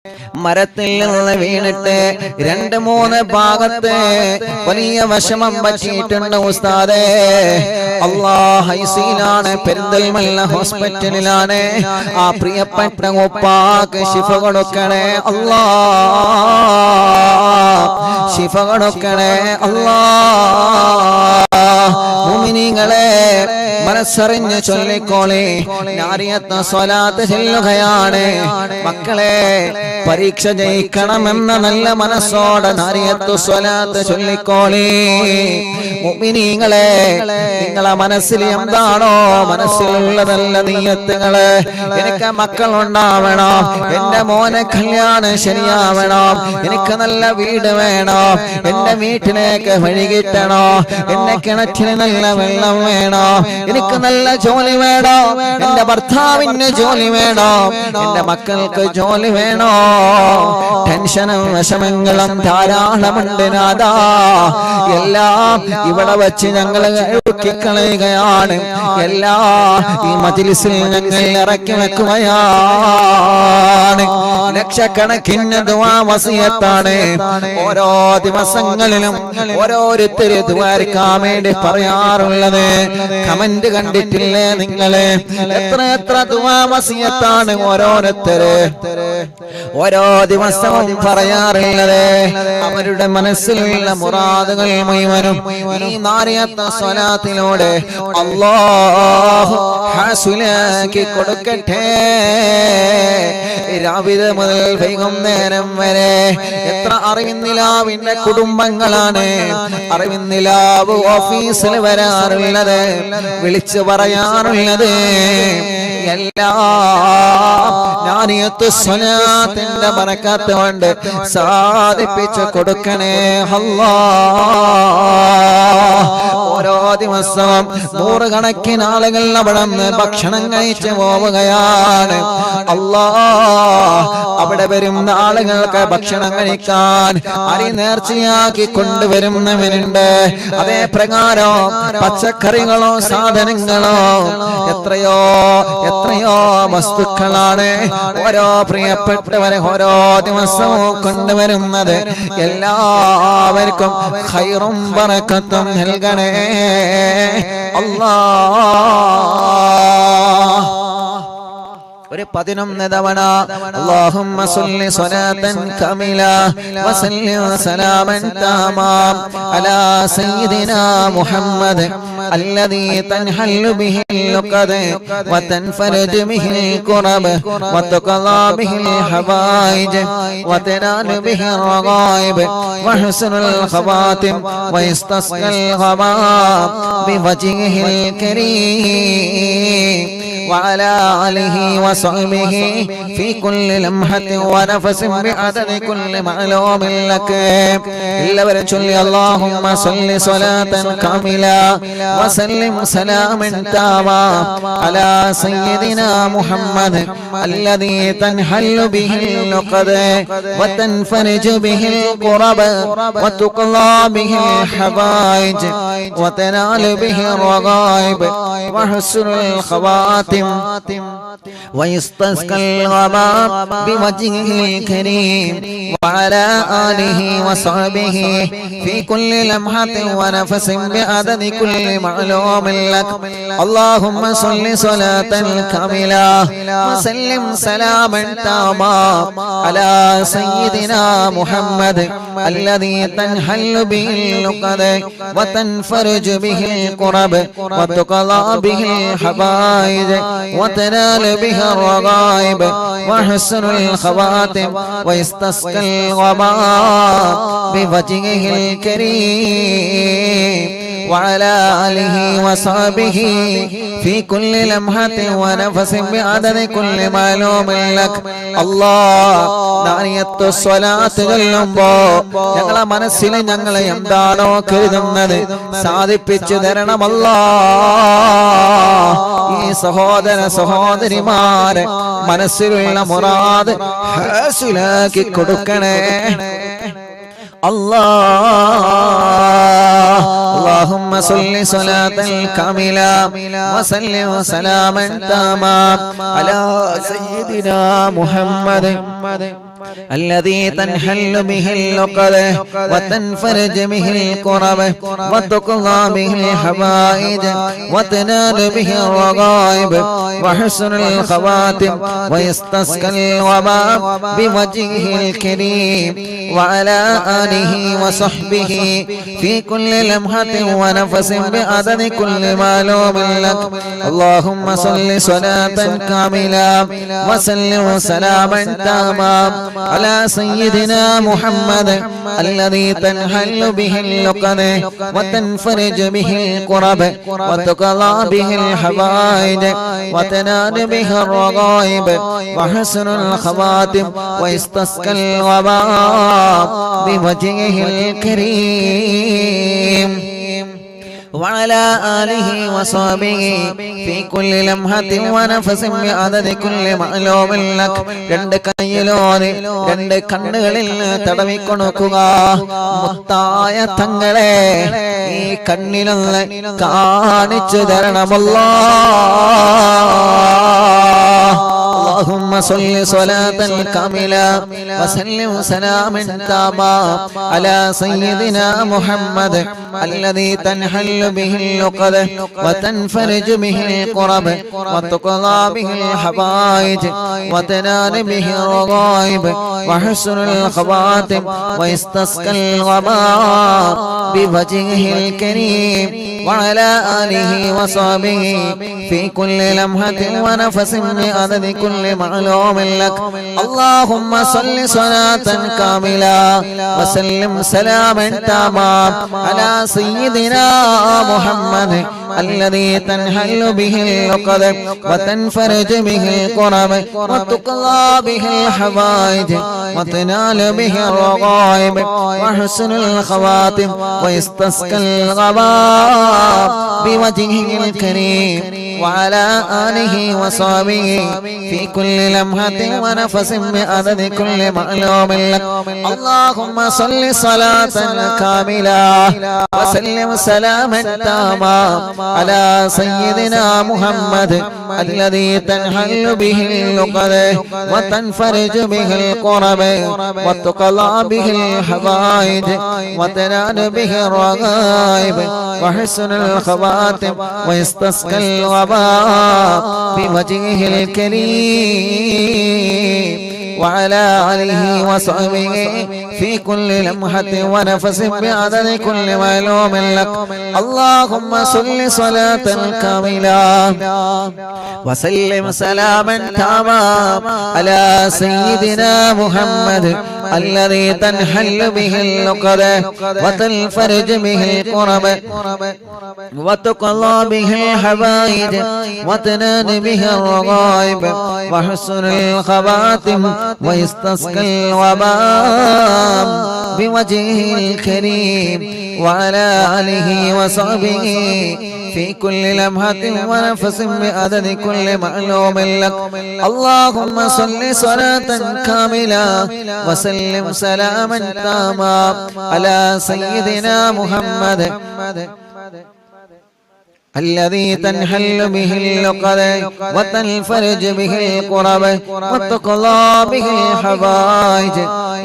മരത്തിൽ നിന്ന് വീണിട്ട് 2-3 ഭാഗത്ത് വലിയ വിഷമം പറ്റിയിട്ടുണ്ട് ഉസ്താദേ. അല്ലാഹ് ഹൈസിലാണ്, പെരിന്തൽമണ്ണ ഹോസ്പിറ്റലിലാണ്. ആ പ്രിയപ്പെട്ട ഉപ്പാക്ക് ശിഫ കൊടുക്കണേ അല്ലാഹ്, ശിഫ കൊടുക്കണേ അല്ലാഹ്. മുഅ്മിനീങ്ങളെ മനസ്സറിഞ്ഞ് ചൊല്ലിക്കോളി, നാരിയത്ത് സ്വലാത്ത് ചൊല്ലുകയാണ്. മക്കളെ പരീക്ഷ ജയിക്കണമെന്ന നല്ല മനസ്സോടെ നാരിയത്ത് സ്വലാത്ത് ചൊല്ലിക്കോളി. മുഅ്മിനീങ്ങളെ നിങ്ങളെ മനസ്സിൽ എന്താണോ മനസ്സിലുള്ളതല്ല നിയ്യത്തുകള്. എനിക്ക് മക്കളുണ്ടാവണം, എന്റെ മോനെ കല്യാണം ശരിയാവണം, എനിക്ക് നല്ല വീട് വേണം, എന്റെ വീട്ടിലേക്ക് വഴി കിട്ടണോ, എന്റെ കിണറ്റിന് നല്ല വെള്ളം വേണം, എനിക്ക് നല്ല ജോലി വേണോ, എന്റെ ഭർത്താവിന് ജോലി വേണോ, എന്റെ മക്കൾക്ക് ജോലി വേണോ. ടെൻഷനും വിഷമങ്ങളും ധാരാളമുണ്ട് നാഥാ. എല്ലാം ഇവിടെ വെച്ച് ഞങ്ങൾ കളയുകയാണ്. എല്ലാം ഈ മജ്‌ലിസിൽ ഞങ്ങൾ ഇറക്കി വെക്കുകയാണ്. ലക്ഷക്കണക്കിന് ദുആ വസിയത്താണ് ഓരോ ദിവസങ്ങളിലും ഓരോരുത്തര് ദുആരിക്കാൻ വേണ്ടി പറയാറുള്ളത്. കമന്റ് കണ്ടിട്ടില്ലേ നിങ്ങള്? എത്ര ദുആ വസിയത്താണ് ഓരോരുത്തര് ഓരോ ദിവസവും പറയാറുള്ളത്. അവരുടെ മനസ്സിലുള്ള മുറാദുകൾ മുഴുവനും ഈ നാരിയത്ത് സ്വലാത്തിലൂടെ അല്ലാഹു ഹാസിലാക്കി കൊടുക്കട്ടെ. രാവിലെ മുതൽ വൈകുന്നേരം വരെ എത്ര അറിവിന്നിലാവിന്റെ കുടുംബങ്ങളാണ് അറിവിന്നിലാവ് ഓഫീസിൽ വരാറുള്ളത്, വിളിച്ചു പറയാറുള്ളത്. എല്ലാം നാരിയത്ത് സ്വലാത്തിന്റെ ബറക്കത്ത് കൊണ്ട് സാധിപ്പിച്ചു കൊടുക്കണേ അല്ലാഹ്. ഓരോ ദിവസവും 100 കണക്കിന് ആളുകൾ അവിടെ നിന്ന് ഭക്ഷണം കഴിച്ചു പോവുകയാണ്. അല്ലാഹ് അവിടെ വരുന്ന ആളുകൾക്ക് ഭക്ഷണം കഴിക്കാൻ അരി നേർച്ചയാക്കി കൊണ്ടുവരുന്നവനുണ്ട്. അതേ പ്രകാരം പച്ചക്കറികളോ സാധനങ്ങളോ എത്രയോ വസ്തുക്കളാണ് ഓരോ പ്രിയപ്പെട്ടവരെ ഓരോ ദിവസവും കൊണ്ടുവരുന്നത്. എല്ലാവർക്കും ഖൈറും ബറക്കത്തും നൽകണേ അല്ലാഹ്. ഒരു 11 തവണ അല്ലാഹുമ്മ സ്വല്ലി സ്വലാത്തൻ കമില വസല്ലി സലാമൻ തമാം അലാ സയ്യിദിനാ മുഹമ്മദ് الذي تنحل به اللقد وتنفرج به الكرب وتقضى به الحوائج وتنال به الرغائب وحسن الخواتم ويستسقى الغمام بوجهه الكريم وعلى آله وصحبه في كل لمحة ونفس بعدد كل معلوم لك. എല്ലാവരും ചൊല്ലി اللهم صل صلاة كاملة وسلم سلاما تاما على سيدنا محمد الذي تنحل به اللقد وتنفرج به الكرب وتقضى به الحوائج وتنال به الرغائب وحسن الخواتم ويستسقى الغمام بوجهه الكريم وعلى آله وصحبه في كل لمحة ونفس بعدد كل معلوم لك. اللهم صل صلاة كاملة وسلم سلاما تاما على سيدنا محمد الذي تنحل به اللقد وتنفرج به الكرب وتقضى به الحوائج وتنال به الرغائب وحسن الخواتم ويستسقى الغمام بوجهه الكريم وعلى آله وصحبه في كل لمحة ونفس بعدد كل معلوم لك. الله നാരിയത്ത് സ്വലാത്ത് ചൊല്ലുമ്പോ ഞങ്ങളെ മനസ്സിൽ ഞങ്ങളെ എന്താണോ കരുതുന്നത് സാധിപ്പിച്ചു തരണം അല്ലാഹ്. ഈ സഹോദര സഹോദരിമാരെ മനസ്സിലുള്ള മുറാദ് ഹാസിലാക്കി കൊടുക്കണേ അല്ലാഹ്. اللهم صل صلاة كاملة وسلم سلاما تاما على سيدنا محمد الذي تنحل به العقد وتنفرج به الكرب وتقضى به الحوائج وتنال به الرغائب وحسن الخواتم ويستسقى الوباء بوجهه الكريم وعلى آله وصحبه في كل لمحة ونفس بعدد كل معلوم لك. اللهم صل صلاة كاملة وسلم سلاما تاما على سيدنا محمد الذي تنحل به العقد وتنفرج به الكرب وتقضى به الحوائج وتنال به الرغائب وحسن الخواتم ويستسقى الوباء بوجهه الكريم وعلى آله وصحبه في كل لمحة ونفس بعدد كل معلوم لك. രണ്ട് കൈയിലോടെ രണ്ട് കണ്ണുകളിൽ തടവിക്കൊടുക്കുക. മുത്തായ തങ്ങളെ ഈ കണ്ണിലൊന്ന് കാണിച്ചു തരണമല്ലോ. اللهم صل صلاة كاملة وسلم سلاما تاما على سيدنا محمد الذي تنحل به العقد وتنفرج به الكرب وتقضى به الحوائج وتنال به الرغائب وحسن الخواتم ويستسقى الوباء بوجهه الكريم وعلى آله وصحبه في كل لمحة ونفس بعدد كل معلوم لك. اللهم صل صلاة كاملة وسلم سلاما تاما على سيدنا محمد الذي تنحل به العقد وتنفرج به الكرب وتقضى به الحوائج وتنال به الرغائب وحسن الخواتم ويستسقى الغباء بوجهه الكريم وعلى آله وصحبه في كل لمحة ونفس بعدد كل معلوم لك. اللهم صل صلاة كاملة وسلم سلاما تاما على سيدنا محمد الذي تنحل به العقد وتنفرج به الكرب وتقضى به الحوائج وتنال به الرغائب وحسن الخواتم ويستسقى الوباء بوجهه الكريم وعلى آله وصحبه في كل لمحة ونفس بعدد كل معلوم لك. اللهم صل صلاة كاملة وسلم سلاما تاما على سيدنا محمد الذي تنحل به العقد وتنفرج به الكرب وتقضى به الحوائج وتنال به الرغائب وحسن الخواتم ويستسقى الوباء بوجهه الكريم وعلى آله وصحبه في كل لمحة ونفس بعدد كل معلوم لك. اللهم صل صلاة كاملة وسلم سلاما تاما على سيدنا محمد الذي تنحل به العقد وتنفرج به الكرب وتقضى به الحوائج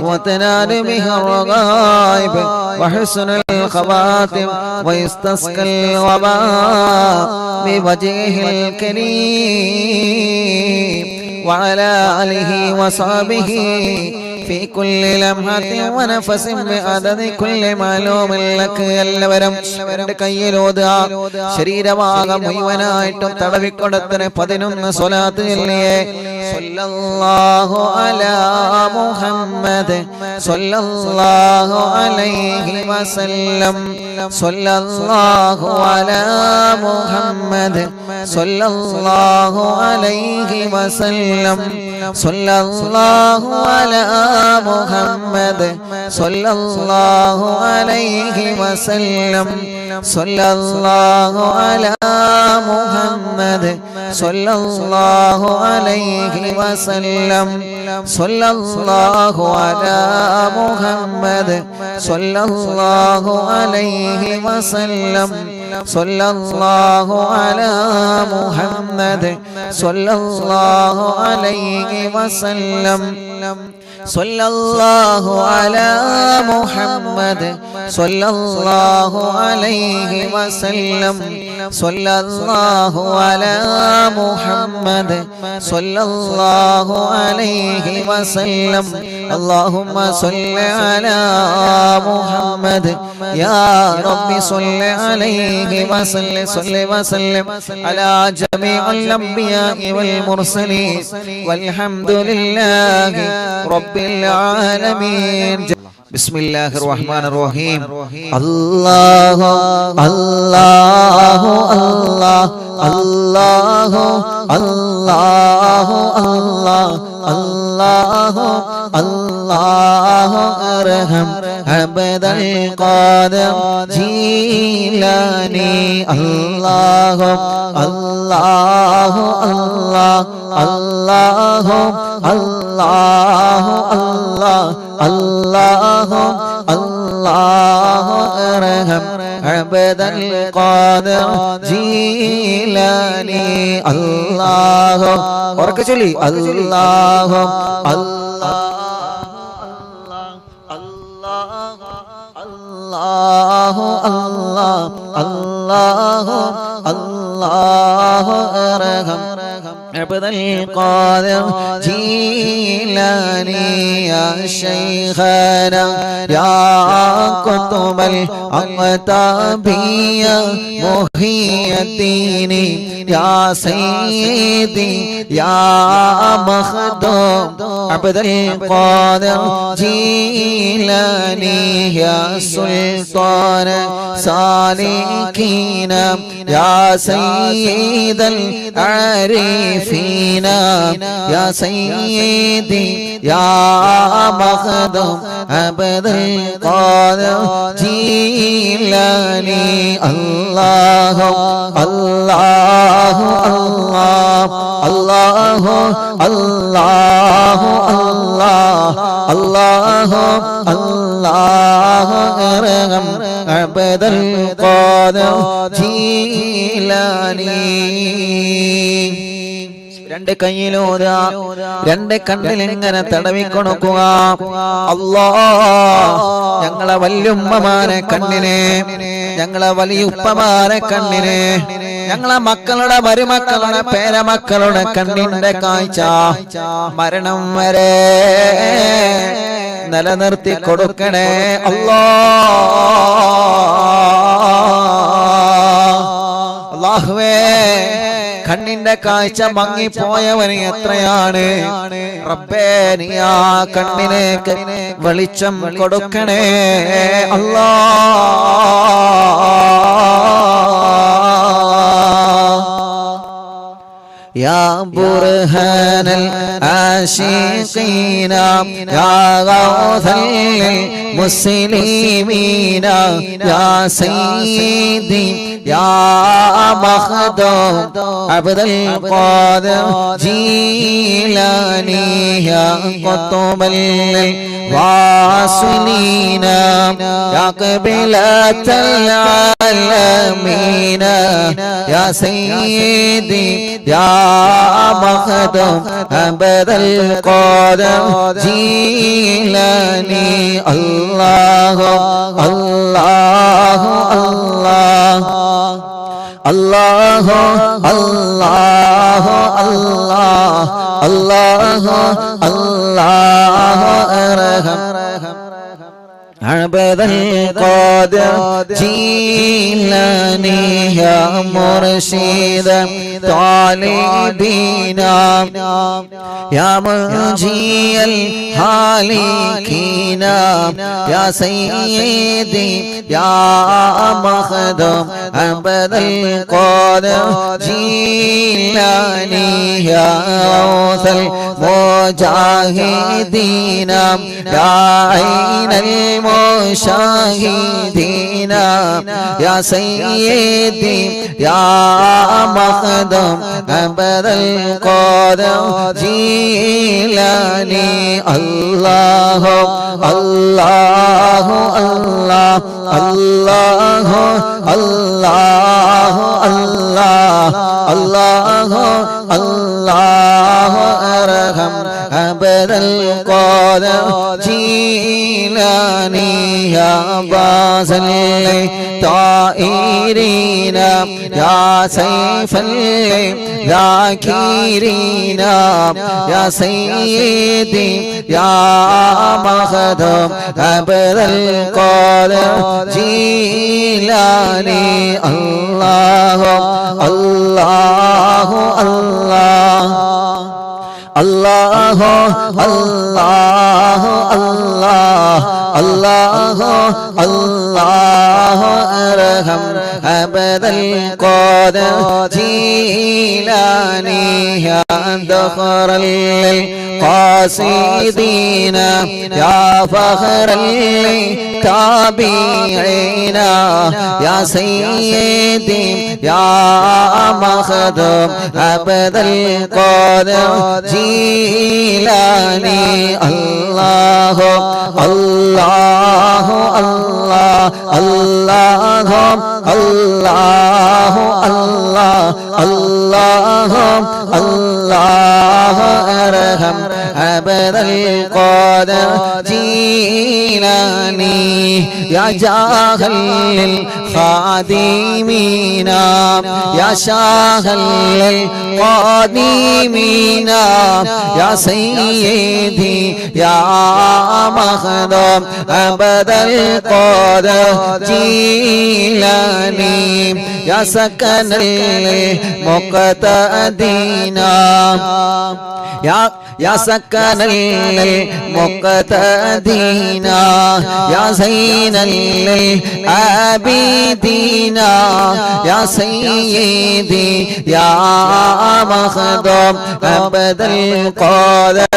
وتنال به الرغائب وحسن الخواتم ويستسقى الوباء بوجهه الكريم وعلى آله وصحبه في كل لمحة ونفس بعدد كل معلوم لك. എല്ലാവരും കയ്യിലോതുക. ശരീരഭാഗം മുഴുവനായിട്ടും തടവിക്കൊടുത്തിന് 11 സ്വലാത്ത് ചൊല്ലിയേ. സല്ലല്ലാഹു അലാ മുഹമ്മദ് സല്ലല്ലാഹു അലൈഹി വസല്ലം സല്ലല്ലാഹു അലാ മുഹമ്മദ് സല്ലല്ലാഹു അലൈഹി വസല്ലം സല്ലല്ലാഹു അലാ മുഹമ്മദ് സല്ലല്ലാഹു അലൈഹി വസല്ലം സല്ലല്ലാഹു അലാ മുഹമ്മദ് സല്ലല്ലാഹു അലൈഹി വസല്ലം സല്ലല്ലാഹു അലാ മുഹമ്മദ് സല്ലല്ലാഹു അലൈഹി വസല്ലം സല്ലല്ലാഹു അലാ മുഹമ്മദ് സല്ലല്ലാഹു അലൈഹി വസല്ലം സല്ലല്ലാഹു അലാ മുഹമ്മദ് സല്ലല്ലാഹു അലൈഹി വസല്ലം സല്ലല്ലാഹു അലാ മുഹമ്മദ് സല്ലല്ലാഹു അലൈഹി വസല്ലം اللهم صل على محمد يا رب صل عليه وسلم على جميع الأنبياء والمرسلين والحمد لله رب العالمين بسم الله الرحمن الرحيم الله الله الله الله الله الله الله الله أرحم عبد القادر جيلاني الله الله الله الله الله الله الله الله أرحم عبد القادر جيلاني الله وركشلي الله الله الله الله الله الله أرحم عبد القادر جيلاني يا شيخنا يا قطب الأقطاب يا محي الدين يا سيدي يا مخدوم عبد القادر جيلاني يا سلطان سالكين يا سيد العارفين يا سيدي يا مخدوم عبد القادر جيلاني الله الله الله الله الله الله الله الله أرحم عبد القادر جيلاني രണ്ട് കയ്യിലൂതാ രണ്ട് കണ്ണിൽ ഇങ്ങനെ തടവിക്കൊടുക്കുക അല്ലാഹ് ഞങ്ങളെ വല്യുമ്മമാരെ കണ്ണിനെ ഞങ്ങളെ വലിയുപ്പമാരെ കണ്ണിനെ ഞങ്ങളെ മക്കളുടെ മരുമക്കളുടെ പേരമക്കളുടെ കണ്ണിന്റെ കാഴ്ച മരണം വരെ നിലനിർത്തി കൊടുക്കണേ അല്ലാഹുവേ കണ്ണിന്റെ കാഴ്ച മങ്ങിപ്പോയവന് എത്രയാണ് റബ്ബേ നീ ആ കണ്ണിലേക്ക് വെളിച്ചം കൊടുക്കണേ അല്ലാഹ് يا برهان العاشقين يا غوث للمسلمين يا سيدي يا مخدوم عبد القادر جيلاني يا قطب الواصلين يا قبلة العالمين يا سيدي يا مخدوم عبد القادر جيلاني الله الله الله الله الله الله الله الله أرحم عبد القادر جيلاني يا مرشد طالبين يا منجي الهالكين يا سيدي يا مخدوم عبد القادر جيلاني يا غوث المجاهدين يا عين المشاهدين يا سيدي يا مخدوم عبد القادر جيلاني الله الله الله الله الله الله الله الله الله أرحم عبد القادر جيلاني يا باز الطائرين يا سيف الذاكرين يا سيدي يا مخدوم عبد القادر جيلاني الله الله الله الله الله الله الله الله أرحم عبد القادر جيلاني يا ذخر القاصدين يا فخر التابعين يا سيدي يا مخدوم عبد القادر جيلاني الله الله الله الله الله الله الله الله أرحم عبد القادر جيلاني يا جاهل الخادمين يا شاهل القادمين يا سيدي يا مخدوم عبد القادر جيلاني يا سكن المقتدين يا سكن المقتدين يا زين العابدين يا سيدي يا مخدوم عبد القادر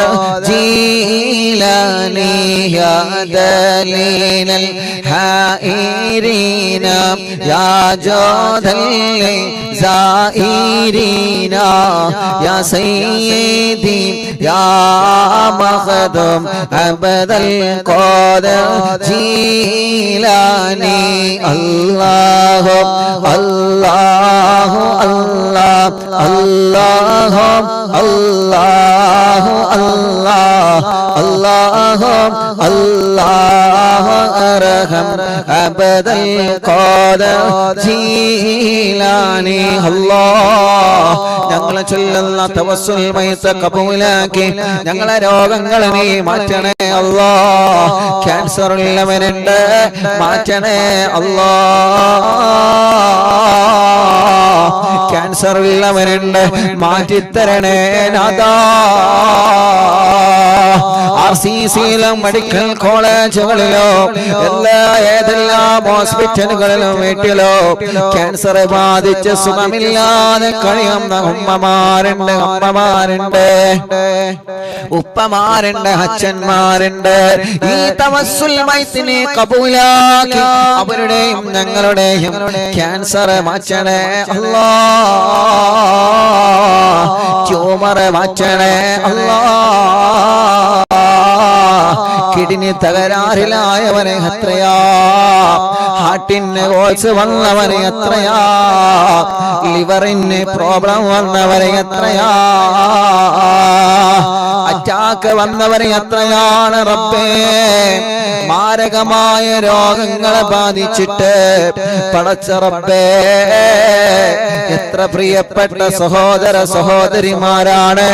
جيلاني يا دليل الحائرين يا جود الزائرين يا سيدي يا مخدوم عبد القادر جيلاني الله الله الله الله الله الله الله الله أرحم عبد القادر جيلاني الله ഞങ്ങളെ ചൊല്ലുന്ന തവസ്സുൽ മൈത്ത് കബൂലാക്കി ഞങ്ങളെ രോഗങ്ങളെ നീ മാറ്റണേ അല്ലാഹ് ക്യാൻസർ ഉള്ളവനുണ്ട് മാറ്റണേ അല്ലാഹ് ക്യാൻസർ ഉള്ളവനുണ്ട് മാറ്റിത്തരണേ നാഥാ RCCയിലും മെഡിക്കൽ കോളേജുകളിലോ ഏതെല്ലാം ഹോസ്പിറ്റലുകളിലും വീട്ടിലോ ക്യാൻസർ ബാധിച്ച് സുഖമില്ലാതെ കഴിയുന്ന ഉമ്മമാരുണ്ട് അമ്മമാരുണ്ട് ഉപ്പമാരുണ്ട് അച്ഛന്മാരുണ്ട് ഈ തവസ്സുൽ മൈത്തിനെ കബൂലാക്കി അവരുടെയും ഞങ്ങളുടെയും ക്യാൻസർ മാറ്റണേ അല്ലാഹ് ട്യൂമർ മാറ്റണേ അല്ലാഹ് കിഡ്നി തകരാറിലായവനെ എത്രയാ ഹാർട്ടിന് കോഴ്സ് വന്നവനെ എത്രയാ ലിവറിന് പ്രോബ്ലം വന്നവരെ എത്രയാ അറ്റാക്ക് വന്നവരെ എത്രയാണ് റബ്ബേ മാരകമായ രോഗങ്ങളെ ബാധിച്ചിട്ട് പടച്ച റബ്ബേ എത്ര പ്രിയപ്പെട്ട സഹോദര സഹോദരിമാരാണ്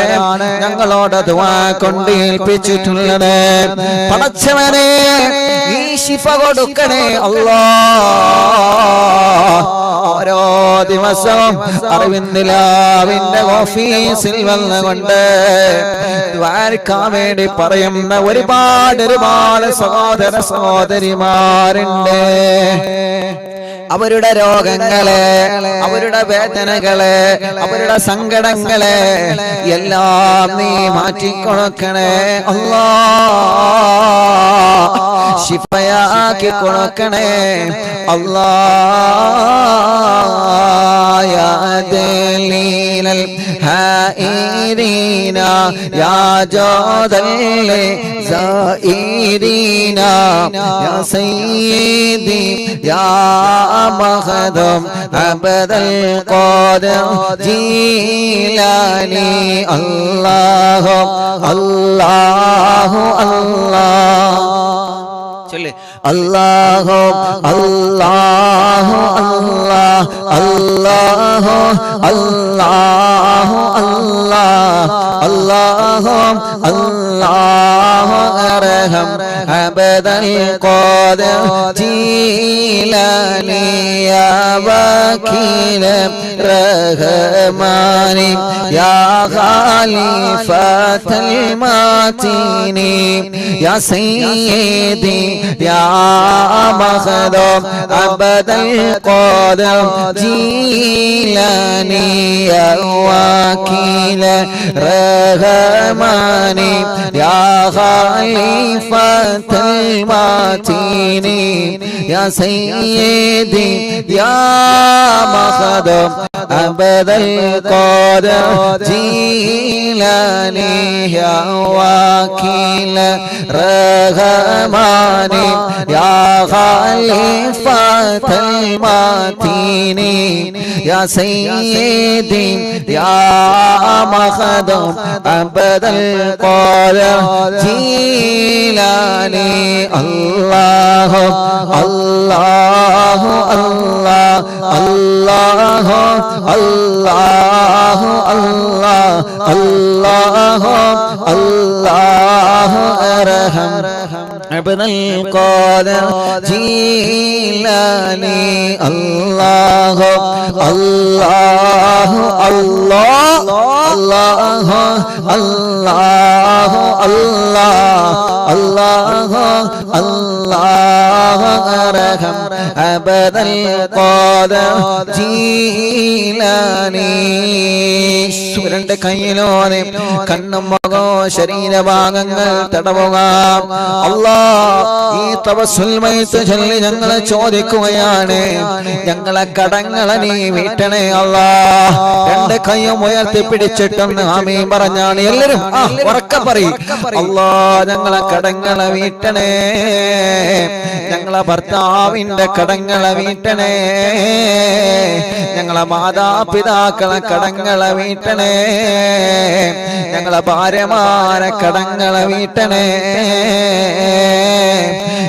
ഞങ്ങളോട് ദുആ കൊണ്ട് ഏൽപ്പിച്ചിട്ടുള്ളത് പടച്ചവനെ നീ ശിഫ കൊടുക്കണേ അല്ലാഹ് ഓരോ ദിവസവും അറിവിന്ദിലാവിന്റെ ഓഫീസിൽ വന്നുകൊണ്ട് ദ്വാരക്കാൻ വേണ്ടി പറയുന്ന ഒരുപാട് സഹോദര സഹോദരിമാരുണ്ട് അവരുടെ രോഗങ്ങളെ അവരുടെ വേദനകളെ അവരുടെ സങ്കടങ്ങളെ എല്ലാം നീ മാറ്റിക്കൊടുക്കണേ അല്ലാഹ് ശിഫയാക്കി കൊടുക്കണേ അല്ലാഹ് يا دليل الحائرين يا جود الزائرين يا سيدي يا مخدوم عبد القادر جيلاني الله الله الله الله الله الله الله الله الله الله أرحم عبد القادر جيلاني يا وكيل الرحمن يا خليفة المتين يا سيدي يا مخدوم عبد القادر جيلاني يا وكيل الرحمن يا خليفة المتين يا سيدي يا مخدوم عبد القادر جيلاني يا وكيل الرحمن يا خليفة المتين يا سيدي يا مخدوم عبد القادر جيلاني الله الله الله الله الله الله الله الله أرحم عبد القادر جيلاني الله الله الله الله الله الله الله أرحم عبد القادر جيلاني സുരന്റെ കയ്യിലോനെ കണ്ണും മുഖവും ശരീരഭാഗങ്ങൾ തടവുക അല്ലാഹ് ഈ തവസ്സുൽ മൈത്ത് ചൊല്ലി ഞങ്ങളെ ചോദിക്കുകയാണ് ഞങ്ങളെ കടങ്ങളെ നീ വീട്ടണേ അല്ലാഹ് രണ്ട് കൈയും ഉയർത്തി പിടിച്ചിട്ടൊന്ന് ആമീൻ പറഞ്ഞാണ് എല്ലാവരും ഉറക്കെ പറയും അല്ലാഹ് ഞങ്ങളെ കടങ്ങളെ വീട്ടണേ ഞങ്ങളെ ഭർത്താവിന്റെ കടങ്ങളെ വീട്ടണേ ഞങ്ങളെ മാതാപിതാക്കളെ കടങ്ങളെ വീട്ടണേ ഞങ്ങളെ ഭാര്യമാരെ കടങ്ങളെ വീട്ടണേ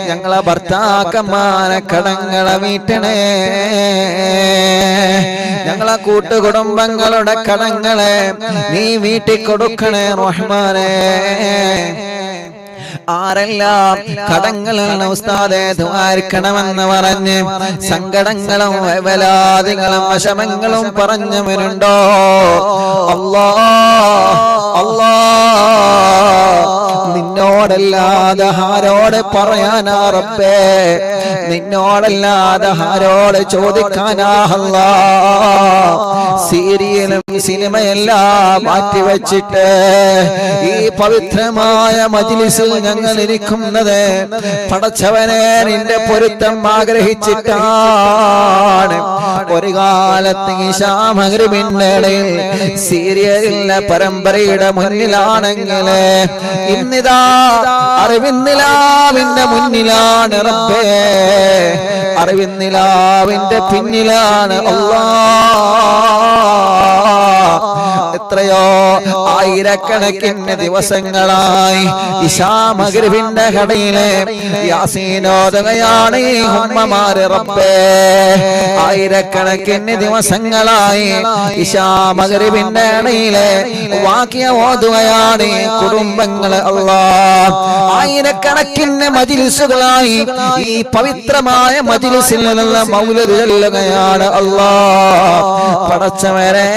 ഞങ്ങളെ ഭർത്താക്കന്മാരെ കടങ്ങളെ വീട്ടണേ ഞങ്ങളെ കൂട്ടുകുടുംബങ്ങളുടെ കടങ്ങളെ നീ വീട്ടിൽ കൊടുക്കണേ റഹ്മാനേ ആരെല്ലാം കടങ്ങളുള്ള ഉസ്താദേ ദുആർക്കണമെന്ന് പറഞ്ഞ് സങ്കടങ്ങളും വേവലാദികളും വിഷമങ്ങളും പറഞ്ഞവരുണ്ടോ അല്ലാഹ് അല്ലാഹ് നിന്നോടല്ലാതെ ആരോട് പറയാനാ റബ്ബേ നിന്നോടല്ലാതെ ആരോട് ചോദിക്കാനാ അല്ലാഹ് സീരിയലും സിനിമയെല്ലാം മാറ്റിവെച്ചിട്ട് ഈ പവിത്രമായ മജ്ലിസിൽ ഞങ്ങൾ ഇരിക്കുന്നത് പടച്ചവനെ നിന്റെ പൊരുത്തം ആഗ്രഹിച്ചിട്ടാണ് ഒരു കാലത്ത് ഇശാ മഗ്രിബിന്റെ ഇടയിൽ സീരിയലിലെ പരമ്പരയുടെ മുന്നിലാണെങ്കിൽ ഇന്നിതാ അറിവിന്നിലാവിന്റെ മുന്നിലാണ് റബ്ബേ അറിവിന്നിലാവിന്റെ പിന്നിലാണ് അല്ലാഹ് എത്രയോ ആയിരക്കണക്കിന് ദിവസങ്ങളായി ഇശാ മഗ്രിബിന്റെ കടയിലെ യാസീനോദകയാണ് ഈ ഉമ്മമാര് റബ്ബേ ആയിരക്കണക്കിന് ദിവസങ്ങളായി ഇശാ മഗ്രിബിന്റെ കടയിലെ വാക്യ ഓതുകയാണ് കുടുംബങ്ങള് അല്ലാഹ് ആയിരക്കണക്കിന് മജ്ലിസുകളായി ഈ പവിത്രമായ മജ്ലിസിൽ നിന്നുള്ള മൗലിദ് ചൊല്ലുകയാണ് അല്ലാഹ് പടച്ചവനെ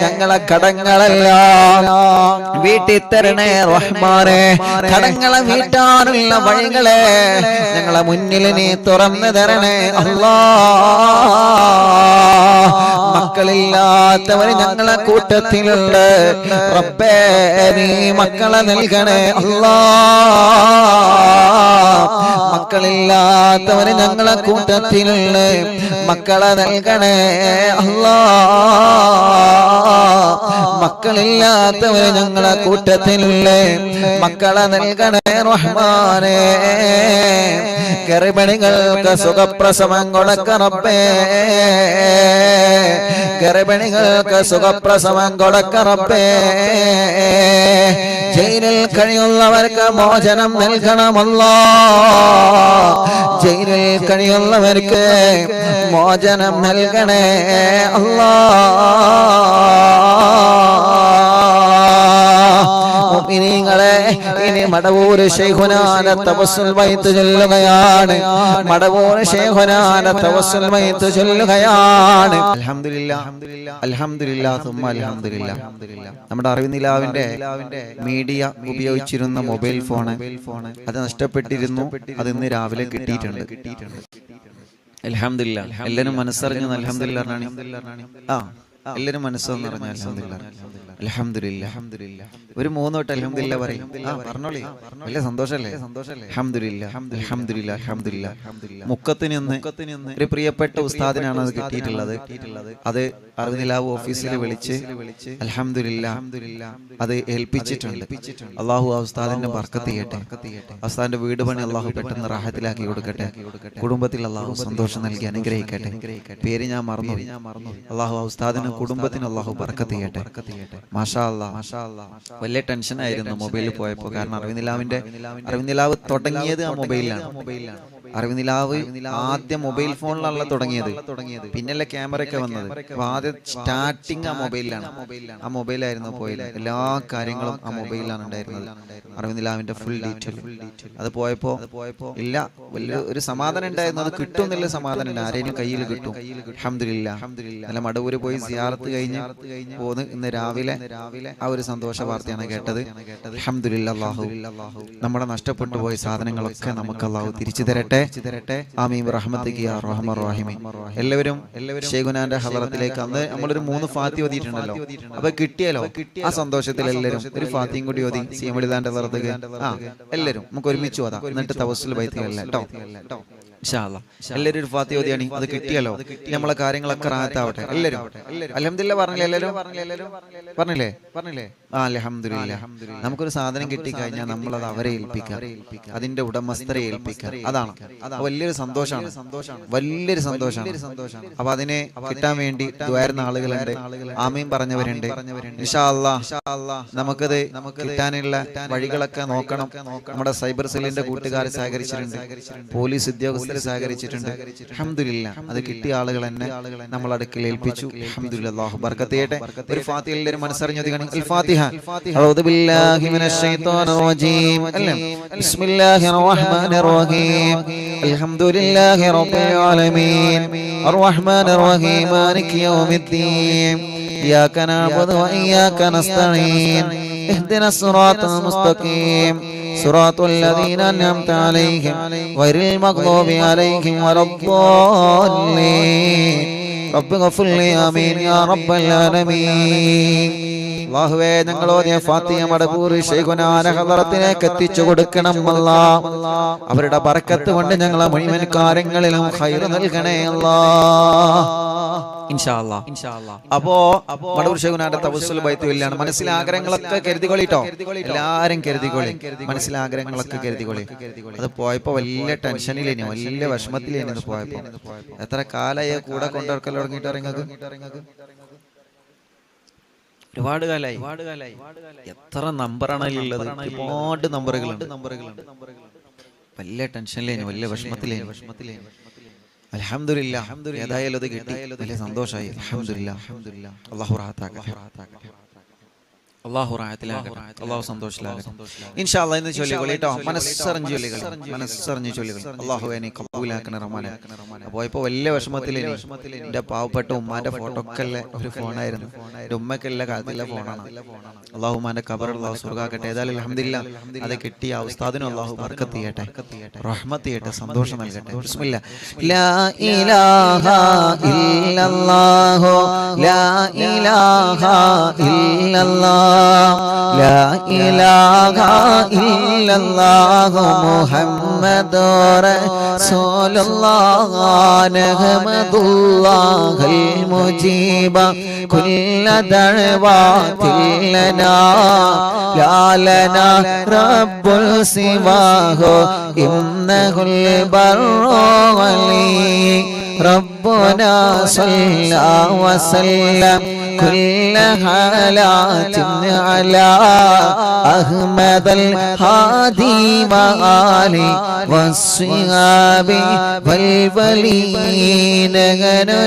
ഞങ്ങളെ കടങ്ങളെല്ലാം വീട്ടിൽ തരണേ റഹ്മാനെ കടങ്ങളെ വീട്ടാനുള്ള വഴികളെ ഞങ്ങളെ മുന്നിൽ നീ തുറന്നു തരണേ അല്ലാഹ് മക്കളില്ലാത്തവർ ഞങ്ങളെ കൂട്ടത്തിലുണ്ട് റബ്ബേ നീ മക്കളെ നൽകണേ അല്ലാഹ് മക്കളില്ലാ മക്കളില്ലാത്തവര് ഞങ്ങളെ കൂട്ടത്തിലുള്ള മക്കളെ നൽകണേ അല്ലാ. മക്കളില്ലാത്തവര് ഞങ്ങളെ കൂട്ടത്തിലുള്ള മക്കളെ നൽകണേ റഹ്മാനേ. ഗർഭിണികൾക്ക് സുഖപ്രസവം കൊടുക്ക റബ്ബേ. ഗർഭിണികൾക്ക് സുഖപ്രസവം കൊടുക്ക റബ്ബേ. ജയിലിൽ കഴിയുന്നവർക്ക് മോചനം നൽകണമല്ലോ. ജയിലിൽ കഴിയുന്നവർക്ക് മോചനം നൽകണേ അല്ലാ. മുഅ്മിനീങ്ങളെ, ഇനി മടവൂര് ശൈഖുനാന തവസ്സുൽ ബൈത്ത് ചൊല്ലുകയാണ്. മടവൂര് ശൈഖുനാന തവസ്സുൽ ബൈത്ത് ചൊല്ലുകയാണ്. അൽഹംദുലില്ലാഹ് അൽഹംദുലില്ലാഹ് സുമ്മ അൽഹംദുലില്ലാഹ്. നമ്മുടെ അറിവിനിലാവിന്റെ മീഡിയ ഉപയോഗിച്ചിരുന്ന മൊബൈൽ ഫോൺ അത് നഷ്ടപ്പെട്ടിരുന്നു. അത് ഇന്ന് രാവിലെ കിട്ടിയിട്ടുണ്ട്. അൽഹംദുലില്ലാഹ്. എല്ലാവരും മനസ്സറിഞ്ഞു അൽഹംദുലില്ലാഹ്. എല്ലാവരും മനസ്സെന്ന് പറഞ്ഞ അൽഹംദുലില്ലാഹ് അൽഹംദുലില്ലാഹ്. ഒരു 3 വട്ടം അൽഹംദുലില്ലാഹ് പറയും. പറഞ്ഞോളി, വലിയ സന്തോഷല്ലേ? അൽഹംദുലില്ലാഹ് അൽഹംദുലില്ലാഹ് അൽഹംദുലില്ലാഹ്. മുക്കത്തിന് ഒരു പ്രിയപ്പെട്ട ഉസ്താദിനാണ് അത് കിട്ടിയിട്ടുള്ളത്. അത് അറിവിനിലാവ് ഓഫീസിൽ വിളിച്ച് അൽഹംദുലില്ലാഹ് അത് ഏൽപ്പിച്ചിട്ടുണ്ട്. അല്ലാഹു ആ ഉസ്താദിന്റെ ബർക്കത്ത് ചെയ്യട്ടെ. ഉസ്താദിന്റെ വീട് പണി അല്ലാഹു പെട്ടെന്ന് റാഹത്തിലാക്കി കൊടുക്കട്ടെ. കുടുംബത്തിൽ അല്ലാഹു സന്തോഷം നൽകി അനുഗ്രഹിക്കട്ടെ. പേര് ഞാൻ മറന്നു. അല്ലാഹു ആ ഉസ്താദിന് കുടുംബത്തിന് അല്ലാഹു ബർക്കത്ത് ചെയ്യട്ടെ. മാഷാ അല്ലാഹ്. വലിയ ടെൻഷൻ ആയിരുന്നു മൊബൈലിൽ പോയപ്പോൾ. കാരണം അറിവിനിലാവ് തുടങ്ങിയത് ആ മൊബൈലിലാണ്. അറിവിനിലാവ് ആദ്യം മൊബൈൽ ഫോണിലല്ല തുടങ്ങിയത്, പിന്നല്ലേ ക്യാമറ ഒക്കെ വന്നത്. അപ്പൊ ആദ്യം സ്റ്റാർട്ടിങ് ആ മൊബൈലിലാണ്. ആ മൊബൈലായിരുന്നു പോയത്. എല്ലാ കാര്യങ്ങളും ആ മൊബൈലിലാണ് ഉണ്ടായിരുന്നത്. അറിവിനിലാവിന്റെ ഫുൾ ഡീറ്റെയിൽ അത് പോയപ്പോ ഇല്ല, വലിയ ഒരു സമാധാനം ഉണ്ടായിരുന്നു. അത് കിട്ടും എന്നുള്ള സമാധാനം ഇല്ല. ആരെയും കയ്യിൽ കിട്ടും. അൽഹംദുലില്ലാഹ്. നല്ല മടവൂര് പോയി സിയാറത്ത് കഴിഞ്ഞ് പോന്ന് ഇന്ന് രാവിലെ ആ ഒരു സന്തോഷ വാർത്തയാണ് കേട്ടത്. അൽഹംദുലില്ലാഹ്. അല്ലാഹു നമ്മുടെ നഷ്ടപ്പെട്ടു പോയ സാധനങ്ങളൊക്കെ നമുക്ക് അല്ലാഹു തിരിച്ചു തരട്ടെ. ആമീൻ റഹ്മത്തിക യാ റഹ്മാൻ റഹീം. എല്ലാവരും ശൈഖുനാന്റെ ഹളറത്തിലേക്ക് അന്ന് നമ്മളൊരു 3 ഫാത്തി ഓതിയിട്ടുണ്ടല്ലോ. അപ്പൊ കിട്ടിയല്ലോ. ആ സന്തോഷത്തിൽ എല്ലാവരും ഒരു ഫാത്തിയും കൂടി ഓതി സിയമിളിദാന്റെ ഹളറത്തേക്ക് എല്ലാവരും നമുക്ക് ഒരുമിച്ച് ഓതാം. എന്നിട്ട് തവസ്സുൽ ബൈത്തുകളിൽ കേട്ടോ. ഇൻഷാ അല്ലാഹ് എല്ലാവരും ഒരു ഫാത്തി ഓതിയാണ്. അത് കിട്ടിയല്ലോ. നമ്മളെ കാര്യങ്ങളൊക്കെ റാഹത്താവട്ടെ. എല്ലാവരും അൽഹംദുലില്ലാഹ് പറഞ്ഞില്ലേ? എല്ലാവരും പറഞ്ഞില്ലേ? അൽഹംദുലില്ലാഹ്. നമുക്കൊരു സാധനം കിട്ടിക്കഴിഞ്ഞാൽ നമ്മളത് അവരെ ഏൽപ്പിക്കുക, അതിന്റെ ഉടമസ്ഥരെ ഏൽപ്പിക്കുക. അതാണ് വലിയൊരു സന്തോഷമാണ്, വലിയൊരു സന്തോഷമാണ്. അപ്പൊ അതിനെ കിട്ടാൻ വേണ്ടി ദ്വാരുന്ന ആളുകളുണ്ട്, ആമീൻ പറഞ്ഞവരുണ്ട്. ഇൻഷാ അല്ലാഹ് നമുക്കത് കിട്ടാനുള്ള വഴികളൊക്കെ നോക്കണം. നമ്മുടെ സൈബർ സെല്ലിന്റെ കൂട്ടുകാർ സഹകരിച്ചിട്ടുണ്ട്, പോലീസ് ഉദ്യോഗസ്ഥർ സഹകരിച്ചിട്ടുണ്ട്. അൽഹംദുലില്ലാഹ് അത് കിട്ടിയ ആളുകൾ തന്നെ നമ്മൾ അടുക്കൽ ഏൽപ്പിച്ചു. അൽഹംദുലില്ലാഹ്. അല്ലാഹു ബർക്കത്ത് ചെയ്യട്ടെ. ഒരു ഫാത്തിഹ എല്ലാവരും മനസ്സറിഞ്ഞൊതുകണം. അൽ ഫാത്തിഹ. അഊദു ബില്ലാഹി മിനശ് ശൈത്വാനിർ റജീം. ബിസ്മില്ലാഹിർ റഹ്മാനിർ റഹീം. അൽഹംദുലില്ലാഹി റബ്ബിൽ ആലമീൻ അർറഹ്മാനിർ റഹീം മാലികി യൗമിദ്ദീൻ ഇയ്യാക നഅ്ബുദു വ ഇയ്യാക നസ്തഈൻ ഇഹ്ദിനസ് സിറാത്തൽ മുസ്തഖീം صراط الذين أنعمت عليهم غير المغضوب عليهم ولا الضالين رب اغفر لي آمين يا رب العالمين. അല്ലാഹുവേ, ഞങ്ങൾ ഓതിയ ഫാത്തിഹ മടവൂര് ശൈഖുനാന ഹളറത്തിലേക്ക് എത്തിച്ചു കൊടുക്കണം അല്ലാഹ്. അവരുടെ ബർക്കത്ത് കൊണ്ട് ഞങ്ങളെ മുഴുവൻ കാര്യങ്ങളിലും ഖൈർ നൽകണേ അല്ലാഹ്. ഇൻഷാ അല്ലാഹ്. അപ്പോ മടവൂർ ശൈഖുനാന്റെ തവസ്സുൽ ബൈത്ത് ചൊല്ലാണ്. മനസ്സിലെ ആഗ്രഹങ്ങളൊക്കെ കരുതിക്കൊള്ളിട്ടോ. എല്ലാരും കരുതിക്കൊള്ളി. മനസ്സിലെ ആഗ്രഹങ്ങളൊക്കെ കരുതിക്കൊള്ളി. അത് പോയപ്പോ വലിയ ടെൻഷനിലേനു, വലിയ വിഷമത്തിലേനു. പോയപ്പോ എത്ര കാലായി കൂടെ കൊണ്ടിറക്കൽ തുടങ്ങിയിട്ട് ഇറങ്ങുക? ഒരുപാട് കാലായി. എത്ര നമ്പറാണ് ഉള്ളത്? ഒരുപാട് നമ്പറുകളുണ്ട്. വലിയ ടെൻഷനിലേനു, വലിയ വിഷമത്തിലേനു. അൽഹംദുലില്ലാഹ്. ഏതായാലും അത് കിട്ടി, വലിയ സന്തോഷമായി. അൽഹംദുലില്ലാഹ്. അല്ലാഹു റാഹത്താക്കട്ടെ. അല്ലാഹു റാഹത്തിലാകട്ടെ. അല്ലാഹു സന്തോഷത്തിലാകട്ടെ. ഇൻഷാ അല്ലാഹ് ഇന്ന് ചൊല്ലിക്കൊള്ളി ട്ടോ. മനസ്സറിഞ്ഞ് ചൊല്ലിക്കൊള്ളി. അല്ലാഹുവേ നീ ഖബൂലാക്കണേ റഹ്മാനെ. പോയപ്പോ വലിയ വിഷമത്തിലേനി. എന്റെ പാവപ്പെട്ട ഉമ്മാന്റെ ഫോട്ടോ ഒക്കെ ഒരു ഫോണായിരുന്നു. എന്റെ ഉമ്മക്ക് എല്ലാ കാലത്തിലെ ഫോണാണ്. അല്ലാഹു ഉമ്മാന്റെ ഖബർ അല്ലാഹു സ്വർഗ്ഗാക്കട്ടെ. ഏതായാലും അൽഹംദുലില്ലാഹ് അത് കിട്ടിയ ആ ഉസ്താദിനും അല്ലാഹു ബർക്കത്ത് ചെയ്യട്ടെ, റഹ്മത്ത് ചെയ്യട്ടെ, സന്തോഷം നൽകട്ടെ. ബിസ്മില്ലാഹ്. ലാ ഇലാഹ ഇല്ലല്ലാഹു ലാ ഇലാഹ ഇല്ലല്ലാഹ് لا إله إلا الله محمد رسول الله نحمد الله المجيب كل دعوات لنا لا لنا رب سواه إنه البر ولي ربنا صلى وسلم كل حالات على أحمد الهادي وآله والصحاب والولين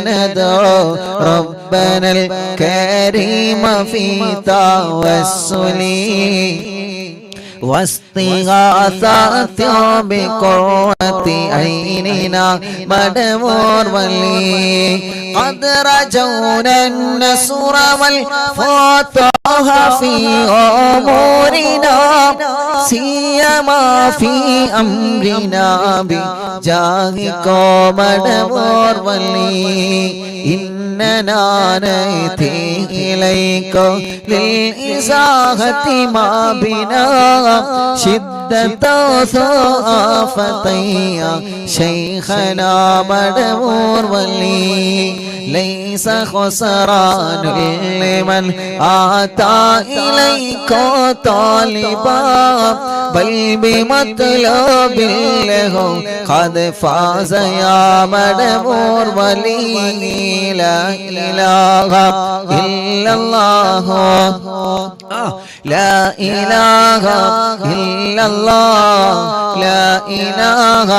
ندعو ربنا الكريم في توسلي واستغاثات بقرة عيننا مدمور ولي قد رجونا النصر والفتح في أمورنا سيما في أمرنا بجاهك مدمور ولي إننا نأتي إليك للإزاحة ما بنا شدة ثقافتي شيخنا مدمور ولي ليس خسران لمن آتى إليك طالبا بل بمطلب له قد فاز يا مدمور ولي لا إله إلا الله لا إله إلا الله لا إله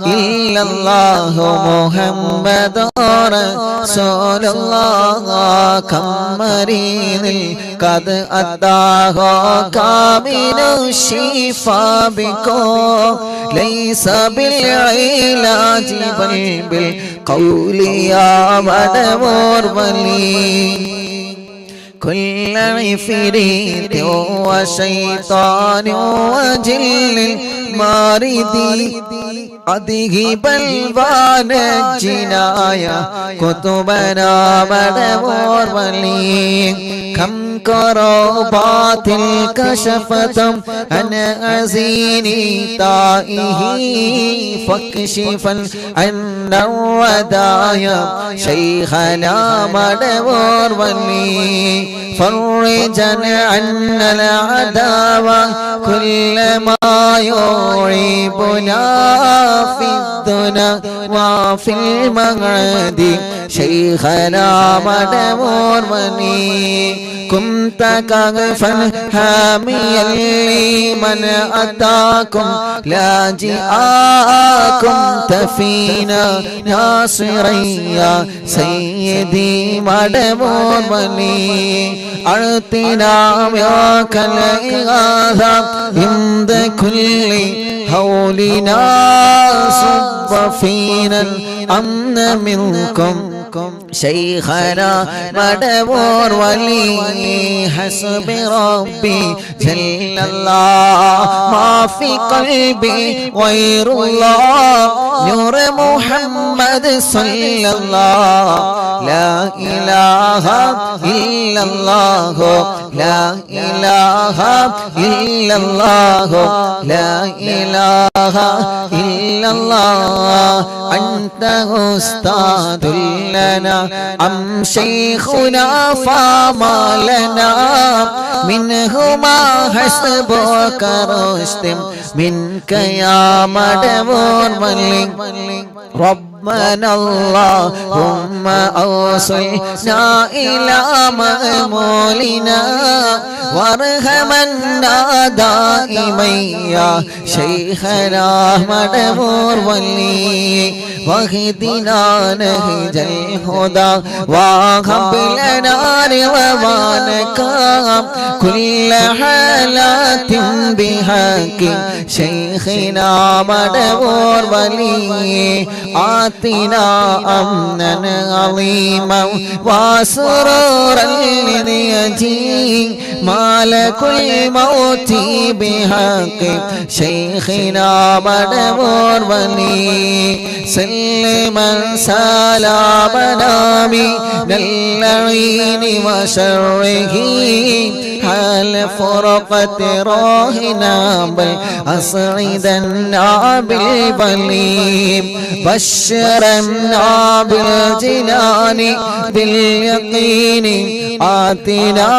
إلا الله محمد رسول الله كم مريض قد أتاه كامل الشفاء بكم ليس بالعلاج بل بالقول يا مدمور ولي كل عفريت وشيطان وجل مارد أذهب البان الجنايا كتبنا مدمور ولي كم كربات كشفت عن أزيني طائه فاكشفا عن الودايا شيخنا مدمور ولي فرجا عنا العداوة كل ما يعيبنا في الدنا وفي المغرد شيخنا مدمور ولي كنت كغفا حاميا لمن أتاكم لاجئاكم تفينا ناصريا سيدي مدمور ولي أعطنا ياك الإغاثة عند كل هولنا صب فينا الأمن منكم شيخنا مدمور ولي حسب ربي جل الله ما في قلبي غير الله نور محمد صلى الله لا إله إلا الله لا إله إلا الله لا إله إلا الله أنت أستاذ لنا أم شيخنا فما لنا منهما حسبك رشد منك يا مدمور ولي ربنا اللهم أوصلنا إلى مأمولنا وارحمنا دائما يا شيخنا مدمور ولي واهدنا نهج الهدى وهب لنا رضوانك كل حالات بحق شيخنا مدمور ولي آتنا أمنا عظيما وسرورا لنجي مالك الموت بحق شيخنا مدمور ولي سلما سلامنا من اللعين وشره حال فرقة راهنا بل أسعدنا بالبليم بشرنا بالجنان باليقين آتنا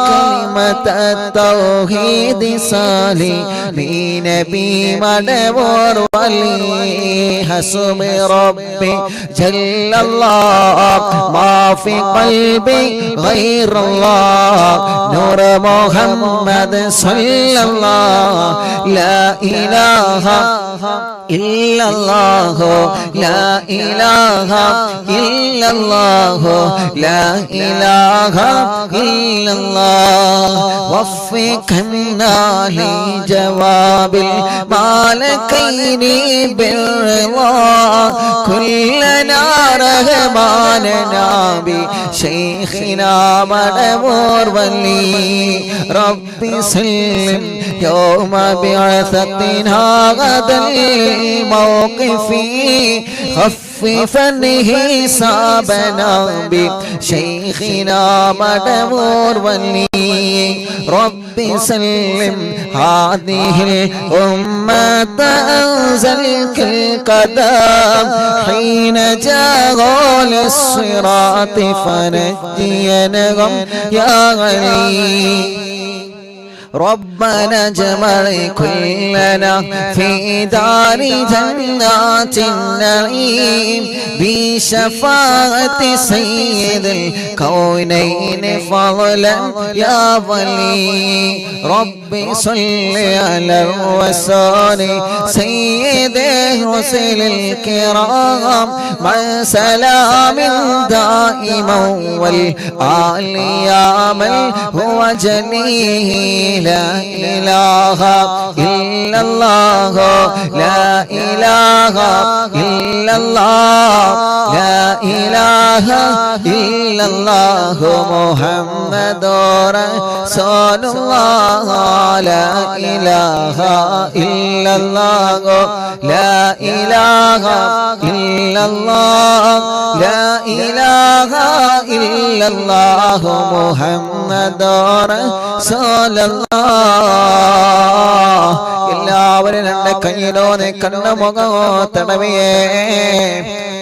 كلمة التوحيد صالحين بمدبر ولي حسب ربي جل الله ما في قلبي غير الله نور محمد صلى الله لا إله إلا الله لا إله إلا الله لا إله إلا الله وفقنا لجواب المالكين بالرضا كلنا رحماننا بشيخنا مدبور ولي ربي سلم يوم بعثتنا غدا الموقف خففا حسابنا بشيخنا مدبور ولي ربي سلم هذه الأمة أنزلك القدم حين جاءوا للصراط فنجينهم يا غني ربنا اجمع كلنا في دار جنات النعيم بشفاعة سيد الكونين فضلا يا ولي ربي صل على الرسول سيد الرسل الكرام مع سلام دائما والآل يا من هو جليل لا إله إلا الله لا إله إلا الله لا إله إلا الله محمد رسول الله لا إله إلا الله لا إله إلا الله لا إله إلا الله محمد رسول الله എല്ലാവരും രണ്ട് കയ്യിലോനെ കണ്ണുമുഖോ തടവിയേ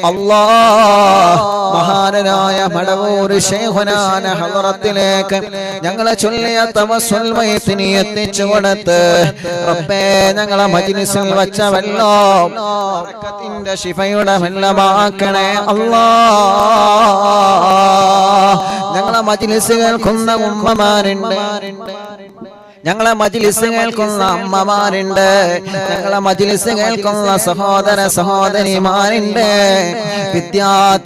അല്ലാഹ് മഹാനായ മടവൂർ ശൈഖുനാന ഹളറത്തിലേക്ക് ഞങ്ങളെ ചൊല്ലിയ തവസ്സുൽ മയ്യിതിനെ എത്തിച്ചു കൊടുത്ത് റബ്ബേ ഞങ്ങളെ മജ്ലിസിൽ വച്ച വെള്ളം ബറക്കത്തിന്റെ ശിഫയുടെ വെള്ളമാക്കണേ അല്ലാഹ് ഞങ്ങളെ മജ്ലിസ് കേൾക്കുന്ന ഉമ്മമാരുണ്ട് ഞങ്ങളെ മജ്ലിസ് കേൾക്കുന്ന അമ്മമാരുണ്ട് ഞങ്ങളെ മജ്ലിസ് കേൾക്കുന്ന സഹോദര സഹോദരിമാരുണ്ട്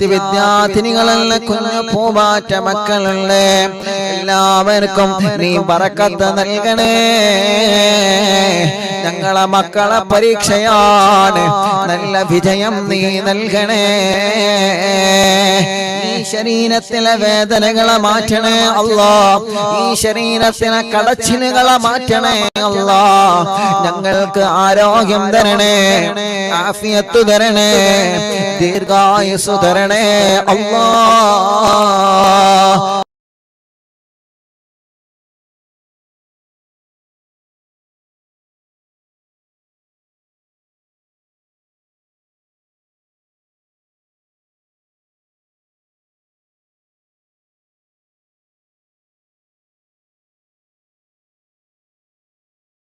വിദ്യാർത്ഥിനികളല്ല കുഞ്ഞു പൂമാറ്റ മക്കളുണ്ട് എല്ലാവർക്കും നീ ബറക്കത്ത് നൽകണേ ഞങ്ങളെ മക്കളെ പരീക്ഷയാണ് നല്ല വിജയം നീ നൽകണേ ഈ ശരീരത്തിലെ വേദനകളെ മാറ്റണേ അല്ലാഹ് ഈ ശരീരത്തിലെ കടച്ചിലുകളെ മാറ്റണേ അല്ലാഹ് ഞങ്ങൾക്ക് ആരോഗ്യം തരണേ ആഫിയത്ത് തരണേ ദീർഘായുസ് തരണേ അല്ലാഹ്